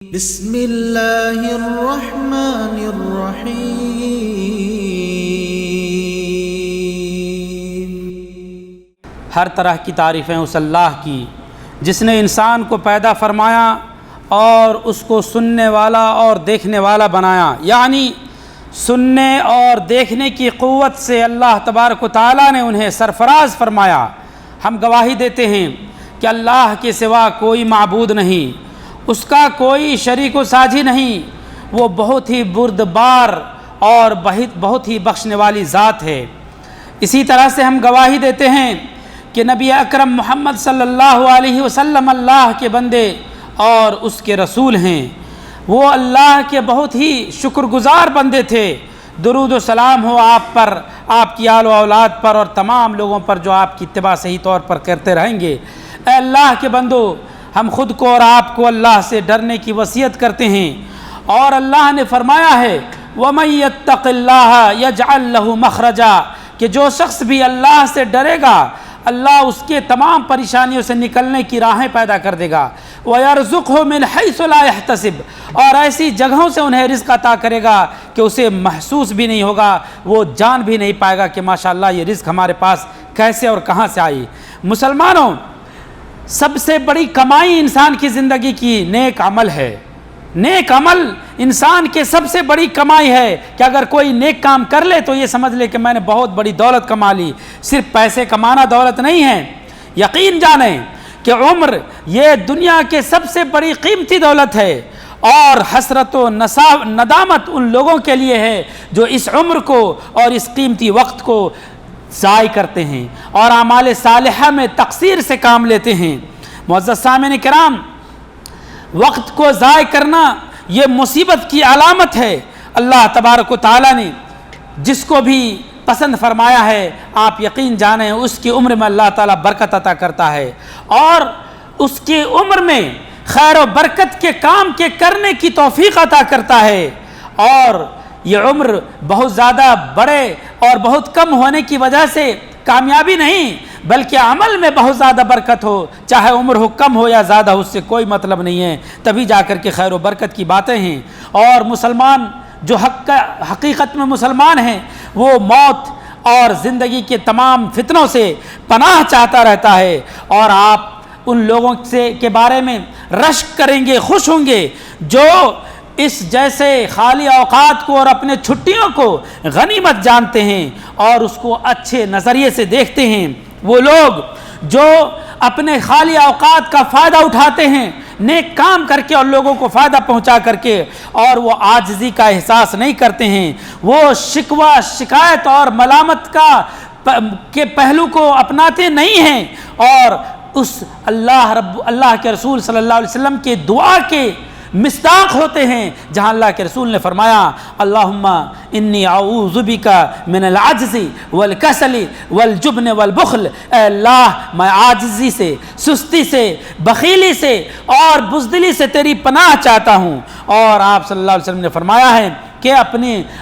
بسم اللہ الرحمن الرحیم۔ ہر طرح کی تعریفیں اس اللہ کی جس نے انسان کو پیدا فرمایا اور اس کو سننے والا اور دیکھنے والا بنایا، یعنی سننے اور دیکھنے کی قوت سے اللہ تبارک و تعالیٰ نے انہیں سرفراز فرمایا۔ ہم گواہی دیتے ہیں کہ اللہ کے سوا کوئی معبود نہیں، اس کا کوئی شریک و ساجی نہیں، وہ بہت ہی بردبار اور بہت ہی بخشنے والی ذات ہے۔ اسی طرح سے ہم گواہی دیتے ہیں کہ نبی اکرم محمد صلی اللہ علیہ وسلم اللہ کے بندے اور اس کے رسول ہیں۔ وہ اللہ کے بہت ہی شکر گزار بندے تھے۔ درود و سلام ہو آپ پر، آپ کی آل و اولاد پر اور تمام لوگوں پر جو آپ کی اتباع صحیح طور پر کرتے رہیں گے۔ اے اللہ کے بندو، ہم خود کو اور آپ کو اللہ سے ڈرنے کی وصیت کرتے ہیں، اور اللہ نے فرمایا ہے وَمَن يَتَّقِ اللَّهَ يَجْعَلْ لَهُ مَخْرَجًا، کہ جو شخص بھی اللہ سے ڈرے گا اللہ اس کے تمام پریشانیوں سے نکلنے کی راہیں پیدا کر دے گا۔ وَيَرْزُقْهُ مِنْ حَيْثُ لَا يَحْتَسِبُ، اور ایسی جگہوں سے انہیں رزق عطا کرے گا کہ اسے محسوس بھی نہیں ہوگا، وہ جان بھی نہیں پائے گا کہ ماشاءاللہ یہ رزق ہمارے پاس کیسے اور کہاں سے آئی۔ مسلمانوں، سب سے بڑی کمائی انسان کی زندگی کی نیک عمل ہے۔ نیک عمل انسان کے سب سے بڑی کمائی ہے کہ اگر کوئی نیک کام کر لے تو یہ سمجھ لے کہ میں نے بہت بڑی دولت کما لی۔ صرف پیسے کمانا دولت نہیں ہے، یقین جانیں کہ عمر یہ دنیا کے سب سے بڑی قیمتی دولت ہے، اور حسرت و ندامت ان لوگوں کے لیے ہے جو اس عمر کو اور اس قیمتی وقت کو ضائع کرتے ہیں اور اعمال صالحہ میں تقصیر سے کام لیتے ہیں۔ معزز سامعین کرام، وقت کو ضائع کرنا یہ مصیبت کی علامت ہے۔ اللہ تبارک و تعالیٰ نے جس کو بھی پسند فرمایا ہے، آپ یقین جانیں اس کی عمر میں اللہ تعالیٰ برکت عطا کرتا ہے، اور اس کی عمر میں خیر و برکت کے کام کے کرنے کی توفیق عطا کرتا ہے۔ اور یہ عمر بہت زیادہ بڑے اور بہت کم ہونے کی وجہ سے کامیابی نہیں، بلکہ عمل میں بہت زیادہ برکت ہو، چاہے عمر ہو کم ہو یا زیادہ ہو، اس سے کوئی مطلب نہیں ہے، تبھی جا کر کے خیر و برکت کی باتیں ہیں۔ اور مسلمان جو حقیقت میں مسلمان ہیں وہ موت اور زندگی کے تمام فتنوں سے پناہ چاہتا رہتا ہے، اور آپ ان لوگوں کے بارے میں رشک کریں گے، خوش ہوں گے جو اس جیسے خالی اوقات کو اور اپنے چھٹیوں کو غنیمت جانتے ہیں اور اس کو اچھے نظریے سے دیکھتے ہیں۔ وہ لوگ جو اپنے خالی اوقات کا فائدہ اٹھاتے ہیں نیک کام کر کے اور لوگوں کو فائدہ پہنچا کر کے، اور وہ عاجزی کا احساس نہیں کرتے ہیں، وہ شکوہ شکایت اور ملامت کے پہلو کو اپناتے نہیں ہیں، اور اس اللہ کے رسول صلی اللہ علیہ وسلم کے دعا کے مصداق ہوتے ہیں، جہاں اللہ کے رسول نے فرمایا اللہم انی اعوذ بک من العجز والکسل والجبن والبخل، اے اللہ میں عاجزی سے، سستی سے، بخیلی سے اور بزدلی سے تیری پناہ چاہتا ہوں۔ اور آپ صلی اللہ علیہ وسلم نے فرمایا ہے کہ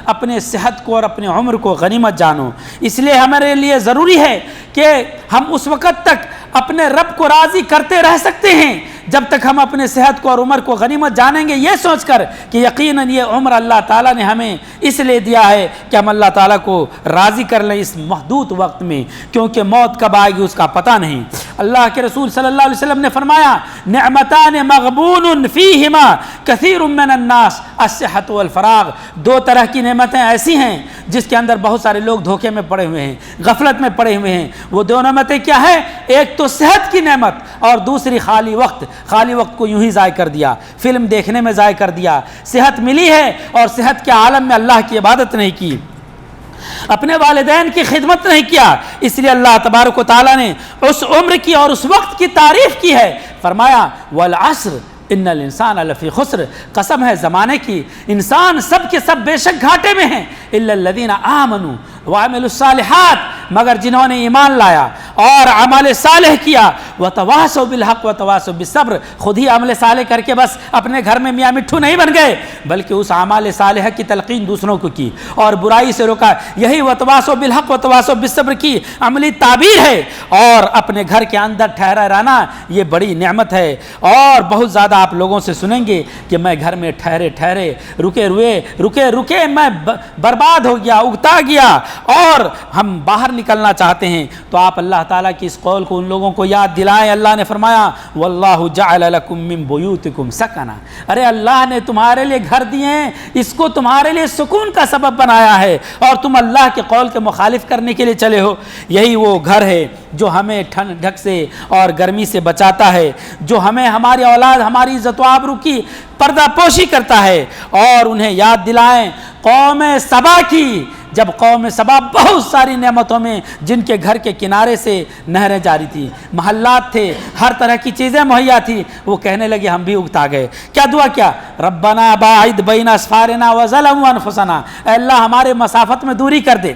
اپنے صحت کو اور اپنے عمر کو غنیمت جانو۔ اس لیے ہمارے لیے ضروری ہے کہ ہم اس وقت تک اپنے رب کو راضی کرتے رہ سکتے ہیں جب تک ہم اپنے صحت کو اور عمر کو غنیمت جانیں گے، یہ سوچ کر کہ یقیناً یہ عمر اللہ تعالیٰ نے ہمیں اس لیے دیا ہے کہ ہم اللہ تعالیٰ کو راضی کر لیں اس محدود وقت میں، کیونکہ موت کب آئے گی اس کا پتہ نہیں۔ اللہ کے رسول صلی اللہ علیہ وسلم نے فرمایا نعمتان مغبون فیہما کثیر من الناس الصحۃ والفراغ، دو طرح کی نعمتیں ایسی ہیں جس کے اندر بہت سارے لوگ دھوکے میں پڑے ہوئے ہیں، غفلت میں پڑے ہوئے ہیں۔ وہ دو نعمتیں کیا ہیں؟ ایک تو صحت کی نعمت، اور دوسری خالی وقت۔ خالی وقت کو یوں ہی ضائع کر دیا، فلم دیکھنے میں ضائع کر دیا۔ صحت ملی ہے اور صحت کے عالم میں اللہ کی عبادت نہیں کی، اپنے والدین کی خدمت نہیں کیا، اس لیے اللہ تبارک و تعالیٰ نے اس عمر کی اور اس وقت کی تعریف کی ہے، فرمایا والعصر ان الانسان لفی خسر، قسم ہے زمانے کی، انسان سب کے سب بے شک گھاٹے میں ہیں، الا الذین آمنوا وعملوا الصالحات، مگر جنہوں نے ایمان لایا اور عمل صالح کیا، وتواصوا بالحق وتواصوا بالصبر، خود ہی عمل صالح کر کے بس اپنے گھر میں میاں مٹھو نہیں بن گئے، بلکہ اس عمل صالح کی تلقین دوسروں کو کی اور برائی سے روکا۔ یہی وتواصوا بالحق وتواصوا بالصبر کی عملی تعبیر ہے۔ اور اپنے گھر کے اندر ٹھہرا رہنا یہ بڑی نعمت ہے، اور بہت زیادہ آپ لوگوں سے سنیں گے کہ میں گھر میں ٹھہرے رکے میں برباد ہو گیا، اگتا گیا، اور ہم باہر نکلنا چاہتے ہیں۔ تو آپ اللہ تعالیٰ کی اس قول کو ان لوگوں کو یاد دلائیں۔ اللہ نے فرمایا واللہ جعل لکم من بیوتکم سکنا، ارے اللہ نے تمہارے لیے گھر دیے ہیں، اس کو تمہارے لیے سکون کا سبب بنایا ہے، اور تم اللہ کے قول کے مخالف کرنے کے لیے چلے ہو۔ یہی وہ گھر ہے جو ہمیں ٹھنڈ ڈھک سے اور گرمی سے بچاتا ہے، جو ہمیں ہماری اولاد ہماری عزت و آبرو کی پردہ پوشی کرتا ہے۔ اور انہیں یاد دلائیں قوم سبا کی، جب قوم سبا بہت ساری نعمتوں میں، جن کے گھر کے کنارے سے نہریں جاری تھی، محلات تھے، ہر طرح کی چیزیں مہیا تھی، وہ کہنے لگے ہم بھی اگتا گئے۔ کیا دعا کیا؟ ربنا باعد بین اسفارنا وظلموا انفسنا، اے اللہ ہمارے مسافت میں دوری کر دے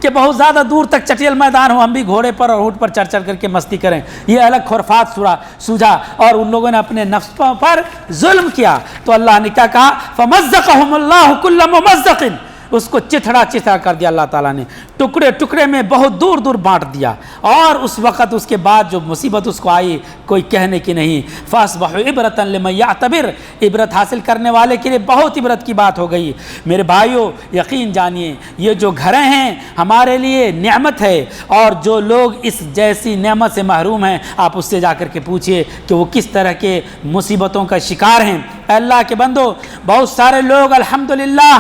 کہ بہت زیادہ دور تک چٹیل میدان ہو، ہم بھی گھوڑے پر اور اونٹ پر چڑھ کر کے مستی کریں۔ یہ الگ خرافات سوجا، اور ان لوگوں نے اپنے نفس پر ظلم کیا، تو اللہ نے کیا کہا؟ فمزقهم اللہ کل ممزق، اس کو چتھڑا کر دیا اللہ تعالیٰ نے، ٹکڑے ٹکڑے میں بہت دور دور بانٹ دیا۔ اور اس وقت اس کے بعد جو مصیبت اس کو آئی کوئی کہنے کی نہیں۔ فاصبحوا عبرۃ لمن یعتبر، عبرت حاصل کرنے والے کے لیے بہت عبرت کی بات ہو گئی۔ میرے بھائیوں یقین جانیے یہ جو گھریں ہیں ہمارے لیے نعمت ہے، اور جو لوگ اس جیسی نعمت سے محروم ہیں آپ اس سے جا کر کے پوچھئے کہ وہ کس طرح کے مصیبتوں کا شکار ہیں۔ اے اللہ کے بندو، بہت سارے لوگ الحمدللہ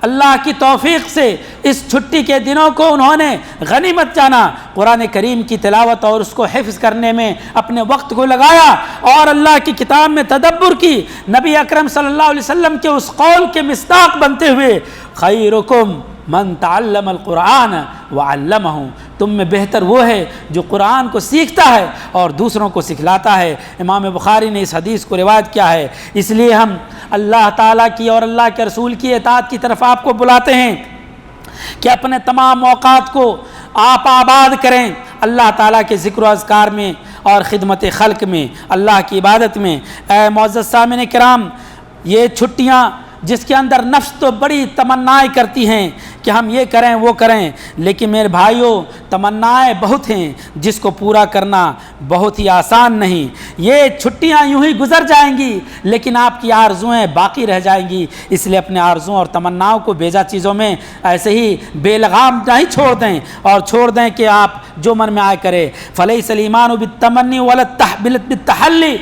اللہ کی توفیق سے اس چھٹی کے دنوں کو انہوں نے غنیمت جانا، قرآن کریم کی تلاوت اور اس کو حفظ کرنے میں اپنے وقت کو لگایا، اور اللہ کی کتاب میں تدبر کی، نبی اکرم صلی اللہ علیہ وسلم کے اس قول کے مصداق بنتے ہوئے خیرکم من تعلم القرآن وعلمہ، تم میں بہتر وہ ہے جو قرآن کو سیکھتا ہے اور دوسروں کو سکھلاتا ہے۔ امام بخاری نے اس حدیث کو روایت کیا ہے۔ اس لیے ہم اللہ تعالیٰ کی اور اللہ کے رسول کی اطاعت کی طرف آپ کو بلاتے ہیں کہ اپنے تمام اوقات کو آپ آباد کریں اللہ تعالیٰ کے ذکر و اذکار میں اور خدمت خلق میں، اللہ کی عبادت میں۔ اے معزز سامعین کرام، یہ چھٹیاں جس کے اندر نفس تو بڑی تمنائیں کرتی ہیں کہ ہم یہ کریں وہ کریں، لیکن میرے بھائیوں تمنائیں بہت ہیں جس کو پورا کرنا بہت ہی آسان نہیں۔ یہ چھٹیاں یوں ہی گزر جائیں گی لیکن آپ کی آرزویں باقی رہ جائیں گی، اس لیے اپنے آرزوؤں اور تمناؤں کو بیجا چیزوں میں ایسے ہی بے لگام نہیں چھوڑ دیں، اور چھوڑ دیں کہ آپ جو من میں آئے کرے۔ فلیس الایمان بالتمنی ولا بالتحلی،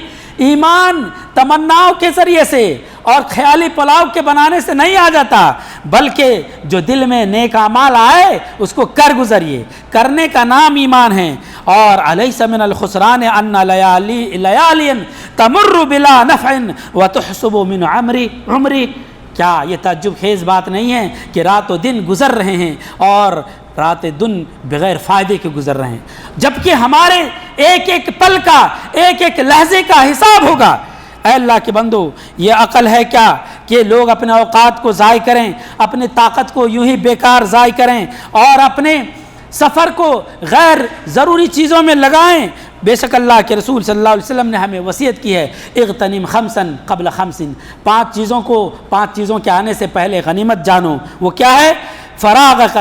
ایمان تمناؤں کے ذریعے سے اور خیالی پلاؤ کے بنانے سے نہیں آ جاتا، بلکہ جو دل میں نیک اعمال آئے اس کو کر گزریے، کرنے کا نام ایمان ہے۔ اور الیس من الخسران ان لیالی تمر بلا نفع وتحسب من عمری، کیا یہ تعجب خیز بات نہیں ہے کہ رات و دن گزر رہے ہیں اور رات دن بغیر فائدے کے گزر رہے ہیں، جبکہ ہمارے ایک ایک پل کا ایک ایک لحظے کا حساب ہوگا۔ اے اللہ کے بندو، یہ عقل ہے کیا کہ لوگ اپنے اوقات کو ضائع کریں، اپنی طاقت کو یوں ہی بیکار ضائع کریں اور اپنے سفر کو غیر ضروری چیزوں میں لگائیں؟ بے شک اللہ کے رسول صلی اللہ علیہ وسلم نے ہمیں وصیت کی ہے، اغتنم خمسن قبل خمسن، پانچ چیزوں کے آنے سے پہلے غنیمت جانو۔ وہ کیا ہے؟ فراغک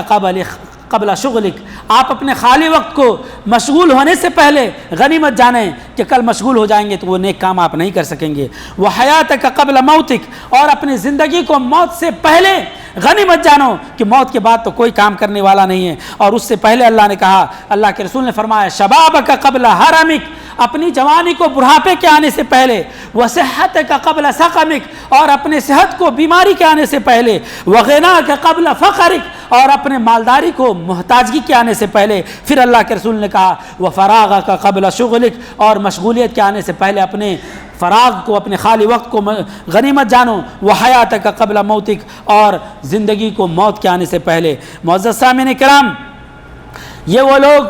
قبل شغلک، آپ اپنے خالی وقت کو مشغول ہونے سے پہلے غنیمت جانیں کہ کل مشغول ہو جائیں گے تو وہ نیک کام آپ نہیں کر سکیں گے۔ وحیاتک قبل موتک، اور اپنی زندگی کو موت سے پہلے غنیمت جانو کہ موت کے بعد تو کوئی کام کرنے والا نہیں ہے۔ اور اس سے پہلے اللہ نے کہا، اللہ کے رسول نے فرمایا شبابک قبل حرمک، اپنی جوانی کو بڑھاپے کے آنے سے پہلے، وصحتک قبل سقمک، اور اپنے صحت کو بیماری کے آنے سے پہلے، وغناک قبل فقرک، اور اپنے مالداری کو محتاجگی کے آنے سے پہلے۔ پھر اللہ کے رسول نے کہا وفراغک قبل شغلک، اور مشغولیت کے آنے سے پہلے اپنے فراغ کو، اپنے خالی وقت کو غنیمت جانو۔ وحیاتک قبل موتک، اور زندگی کو موت کے آنے سے پہلے۔ معزز سامعین کرام، یہ وہ لوگ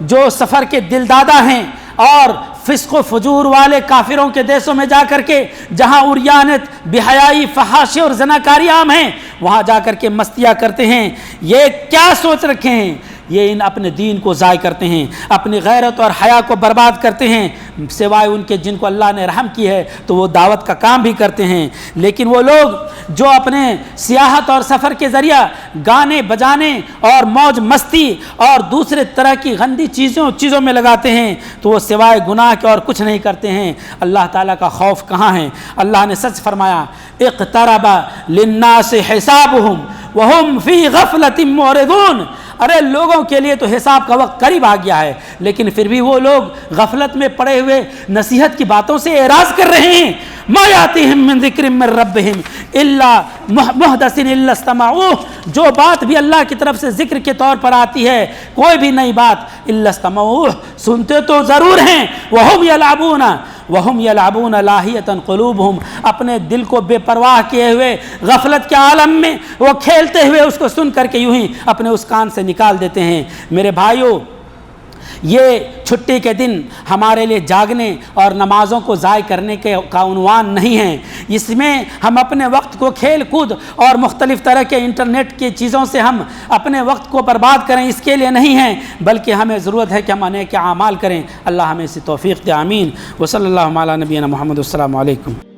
جو سفر کے دل دادا ہیں اور فسق و فجور والے کافروں کے دیسوں میں جا کر کے جہاں عریانت، بے-حیائی، فحاشی اور زناکاری عام ہیں، وہاں جا کر کے مستیاں کرتے ہیں۔ یہ کیا سوچ رکھے ہیں یہ ان اپنے دین کو ضائع کرتے ہیں، اپنی غیرت اور حیا کو برباد کرتے ہیں، سوائے ان کے جن کو اللہ نے رحم کی ہے تو وہ دعوت کا کام بھی کرتے ہیں۔ لیکن وہ لوگ جو اپنے سیاحت اور سفر کے ذریعہ گانے بجانے اور موج مستی اور دوسرے طرح کی گندی چیزوں میں لگاتے ہیں تو وہ سوائے گناہ کے اور کچھ نہیں کرتے ہیں۔ اللہ تعالیٰ کا خوف کہاں ہے؟ اللہ نے سچ فرمایا، اقترب للناس حسابهم وهم فی غفلۃ معرضون۔ ارے لوگوں کے لیے تو حساب کا وقت قریب آ گیا ہے، لیکن پھر بھی وہ لوگ غفلت میں پڑے ہوئے نصیحت کی باتوں سے اعراض کر رہے ہیں۔ ما یاتیہم من ذکر من ربہم الا محدث الا استمعوہ، جو بات بھی اللہ کی طرف سے ذکر کے طور پر آتی ہے، کوئی بھی نئی بات، الا استمعوہ، سنتے تو ضرور ہیں، وہم یلعبون لاہیۃ قلوبہم، اپنے دل کو بے پرواہ کیے ہوئے غفلت کے عالم میں وہ کھیلتے ہوئے اس کو سن کر کے یوں ہی اپنے اس کان سے نکال دیتے ہیں۔ میرے بھائیوں، یہ چھٹی کے دن ہمارے لیے جاگنے اور نمازوں کو ضائع کرنے کا عنوان نہیں ہے۔ اس میں ہم اپنے وقت کو کھیل کود اور مختلف طرح کے انٹرنیٹ کی چیزوں سے ہم اپنے وقت کو برباد کریں، اس کے لیے نہیں ہیں، بلکہ ہمیں ضرورت ہے کہ ہم نیک اعمال کریں۔ اللہ ہمیں اسی توفیق دے، آمین۔ وصلی اللہ علی نبینا محمد، السلام علیکم۔